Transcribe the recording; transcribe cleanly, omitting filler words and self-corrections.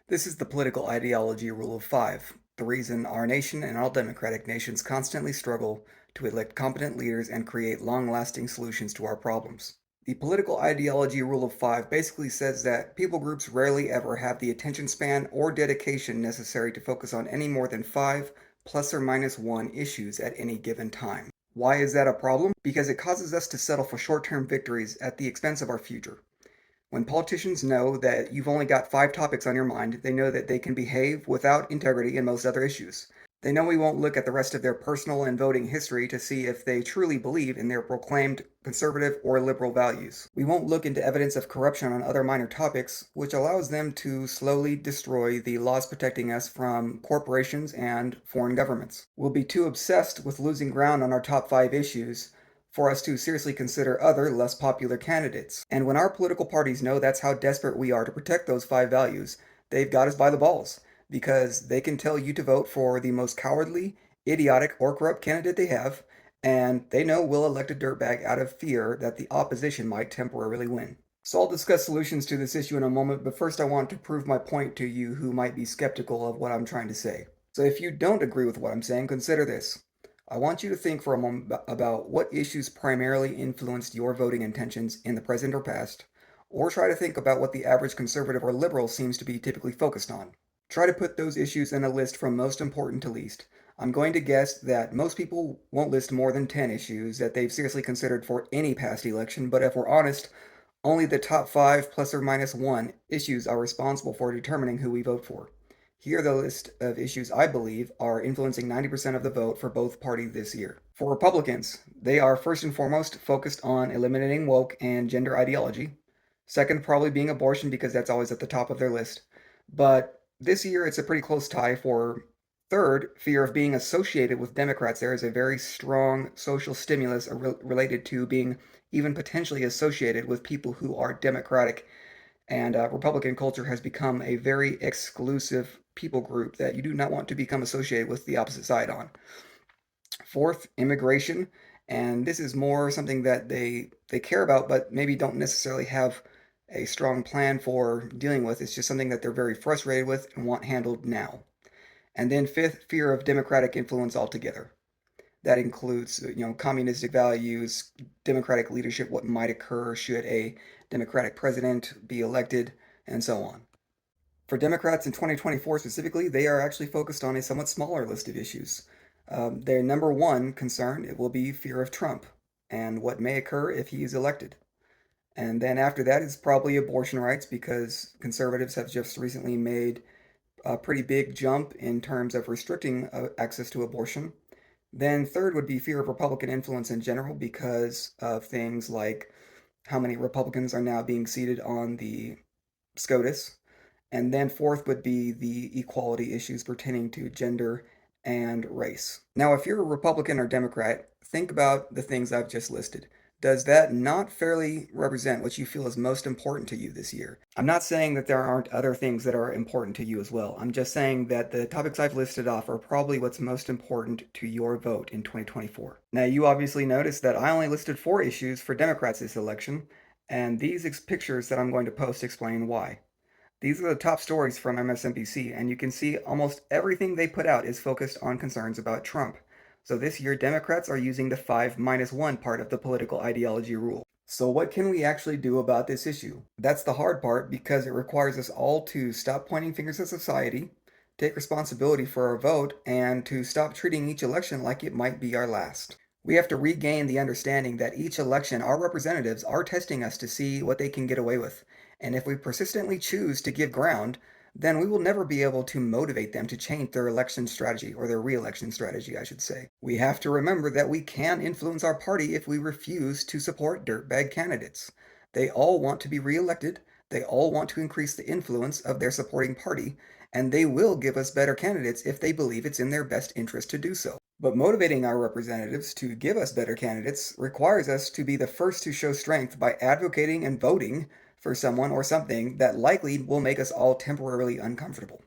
This is the political ideology rule of five, the reason our nation and all democratic nations constantly struggle to elect competent leaders and create long-lasting solutions to our problems. The political ideology rule of five basically says that people groups rarely ever have the attention span or dedication necessary to focus on any more than five plus or minus one issues at any given time. Why is that a problem? Because it causes us to settle for short-term victories at the expense of our future. When politicians know that you've only got five topics on your mind, they know that they can behave without integrity in most other issues. They know we won't look at the rest of their personal and voting history to see if they truly believe in their proclaimed conservative or liberal values. We won't look into evidence of corruption on other minor topics, which allows them to slowly destroy the laws protecting us from corporations and foreign governments. We'll be too obsessed with losing ground on our top five issues for us to seriously consider other, less popular candidates. And when our political parties know that's how desperate we are to protect those five values, they've got us by the balls, because they can tell you to vote for the most cowardly, idiotic, or corrupt candidate they have, and they know we'll elect a dirtbag out of fear that the opposition might temporarily win. So I'll discuss solutions to this issue in a moment, but first I want to prove my point to you who might be skeptical of what I'm trying to say. So if you don't agree with what I'm saying, consider this. I want you to think for a moment about what issues primarily influenced your voting intentions in the present or past, or try to think about what the average conservative or liberal seems to be typically focused on. Try to put those issues in a list from most important to least. I'm going to guess that most people won't list more than 10 issues that they've seriously considered for any past election, but if we're honest, only the top five plus or minus one issues are responsible for determining who we vote for. Here are the list of issues I believe are influencing 90% of the vote for both parties this year. For Republicans, they are first and foremost focused on eliminating woke and gender ideology. Second, probably being abortion because that's always at the top of their list. But this year it's a pretty close tie for third, fear of being associated with Democrats. There is a very strong social stimulus related to being even potentially associated with people who are Democratic. And Republican culture has become a very exclusive people group that you do not want to become associated with the opposite side on. Fourth, immigration. And this is more something that they care about, but maybe don't necessarily have a strong plan for dealing with. It's just something that they're very frustrated with and want handled now. And then fifth, fear of democratic influence altogether. That includes, communistic values, democratic leadership, what might occur should a democratic president be elected, and so on. For Democrats in 2024 specifically, they are actually focused on a somewhat smaller list of issues. Their number one concern it will be fear of Trump and what may occur if he is elected. And then after that is probably abortion rights because conservatives have just recently made a pretty big jump in terms of restricting access to abortion. Then third would be fear of Republican influence in general because of things like how many Republicans are now being seated on the SCOTUS. And then fourth would be the equality issues pertaining to gender and race. Now, if you're a Republican or Democrat, think about the things I've just listed. Does that not fairly represent what you feel is most important to you this year? I'm not saying that there aren't other things that are important to you as well. I'm just saying that the topics I've listed off are probably what's most important to your vote in 2024. Now, you obviously noticed that I only listed four issues for Democrats this election, and these pictures that I'm going to post explain why. These are the top stories from MSNBC, and you can see almost everything they put out is focused on concerns about Trump. So this year, Democrats are using the 5 minus 1 part of the political ideology rule. So what can we actually do about this issue? That's the hard part because it requires us all to stop pointing fingers at society, take responsibility for our vote, and to stop treating each election like it might be our last. We have to regain the understanding that each election, our representatives are testing us to see what they can get away with. And if we persistently choose to give ground, then we will never be able to motivate them to change their election strategy, or their re-election strategy, I should say. We have to remember that we can influence our party if we refuse to support dirtbag candidates. They all want to be re-elected, they all want to increase the influence of their supporting party, and they will give us better candidates if they believe it's in their best interest to do so. But motivating our representatives to give us better candidates requires us to be the first to show strength by advocating and voting for someone or something that likely will make us all temporarily uncomfortable.